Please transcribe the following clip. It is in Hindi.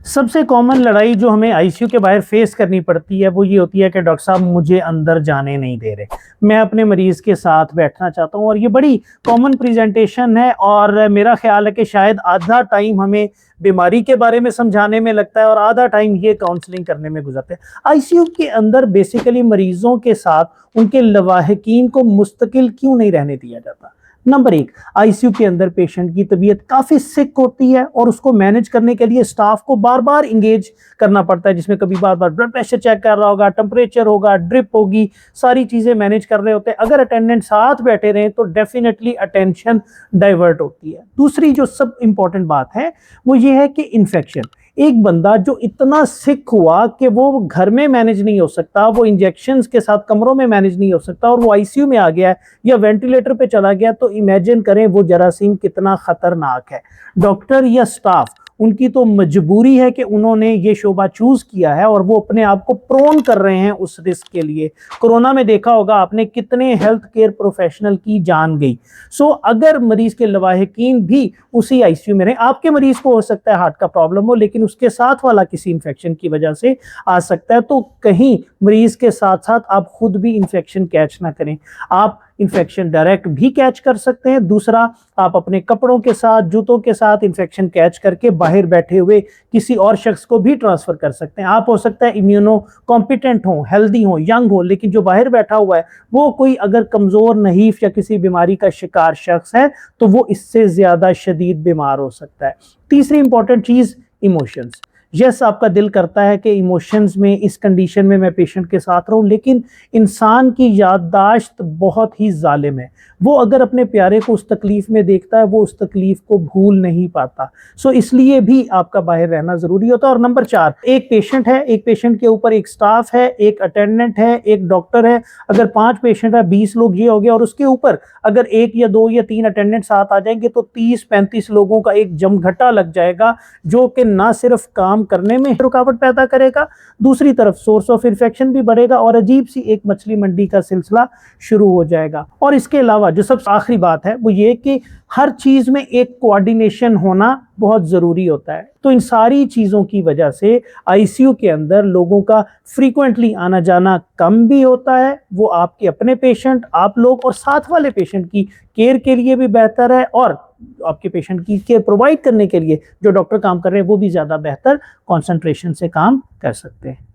सबसे कॉमन लड़ाई जो हमें आईसीयू के बाहर फेस करनी पड़ती है वो ये होती है कि डॉक्टर साहब मुझे अंदर जाने नहीं दे रहे, मैं अपने मरीज के साथ बैठना चाहता हूँ। और ये बड़ी कॉमन प्रेजेंटेशन है और मेरा ख्याल है कि शायद आधा टाइम हमें बीमारी के बारे में समझाने में लगता है और आधा टाइम ये काउंसलिंग करने में गुजरते हैं। आईसीयू के अंदर बेसिकली मरीजों के साथ उनके लवाहिकीन को मुस्तकिल क्यों नहीं रहने दिया जाता? नंबर एक, आईसीयू के अंदर पेशेंट की तबीयत काफी सिक होती है और उसको मैनेज करने के लिए स्टाफ को बार बार इंगेज करना पड़ता है, जिसमें कभी बार बार ब्लड प्रेशर चेक कर रहा होगा, टेम्परेचर होगा, ड्रिप होगी, सारी चीजें मैनेज कर रहे होते हैं। अगर अटेंडेंट साथ बैठे रहे तो डेफिनेटली अटेंशन डाइवर्ट होती है। दूसरी जो सब इंपॉर्टेंट बात है वो ये है कि इन्फेक्शन, एक बंदा जो इतना सिक हुआ कि वो घर में मैनेज नहीं हो सकता, वो इंजेक्शंस के साथ कमरों में मैनेज नहीं हो सकता और वो आईसीयू में आ गया है या वेंटिलेटर पे चला गया, तो इमेजिन करें वो जरासीम कितना खतरनाक है। डॉक्टर या स्टाफ, उनकी तो मजबूरी है कि उन्होंने ये शोबा चूज किया है और वो अपने आप को प्रोन कर रहे हैं उस रिस्क के लिए। कोरोना में देखा होगा आपने कितने हेल्थ केयर प्रोफेशनल की जान गई। सो अगर मरीज के लवाहिकीन भी उसी आईसीयू में रहे, आपके मरीज को हो सकता है हार्ट का प्रॉब्लम हो लेकिन उसके साथ वाला किसी इंफेक्शन की वजह से आ सकता है, तो कहीं मरीज के साथ साथ आप खुद भी इंफेक्शन कैच ना करें। आप इंफेक्शन डायरेक्ट भी कैच कर सकते हैं। दूसरा, आप अपने कपड़ों के साथ, जूतों के साथ इंफेक्शन कैच करके बाहर बैठे हुए किसी और शख्स को भी ट्रांसफर कर सकते हैं। आप हो सकता है इम्यूनो कॉम्पिटेंट हो, हेल्दी हो, यंग हो, लेकिन जो बाहर बैठा हुआ है वो कोई अगर कमजोर, नहीफ या किसी बीमारी का शिकार शख्स है तो वो इससे ज्यादा शदीद बीमार हो सकता है। तीसरी इंपॉर्टेंट चीज, इमोशंस। यस, आपका दिल करता है कि इमोशंस में, इस कंडीशन में मैं पेशेंट के साथ रहूं, लेकिन इंसान की याददाश्त बहुत ही जालिम है। वो अगर अपने प्यारे को उस तकलीफ में देखता है वो उस तकलीफ को भूल नहीं पाता। सो इसलिए भी आपका बाहर रहना जरूरी होता है। और नंबर 4, एक पेशेंट है, एक पेशेंट के ऊपर एक स्टाफ है, एक अटेंडेंट है, एक डॉक्टर है। अगर 5 पेशेंट है, 20 लोग ये हो गया और उसके ऊपर अगर 1 या 2 या 3 अटेंडेंट साथ आ जाएंगे तो 30-35 लोगों का एक जमघटा लग जाएगा, जो कि ना सिर्फ काम करने में रुकावट पैदा करेगा, दूसरी तरफ सोर्स ऑफ इन्फेक्शन भी बढ़ेगा और अजीब सी एक मछली मंडी का सिलसिला शुरू हो जाएगा। और इसके अलावा जो सबसे आखिरी बात है वो ये कि हर चीज में एक कोऑर्डिनेशन होना बहुत जरूरी होता है। तो इन सारी चीजों की वजह से आईसीयू के अंदर लोगों का फ्रीक्वेंटली आना जाना कम भी होता है। वो आपके अपने पेशेंट, आप लोग और साथ वाले पेशेंट की केयर के लिए भी बेहतर है और आपके पेशेंट की केयर प्रोवाइड करने के लिए जो डॉक्टर काम कर रहे हैं वो भी ज्यादा बेहतर कंसंट्रेशन से काम कर सकते हैं।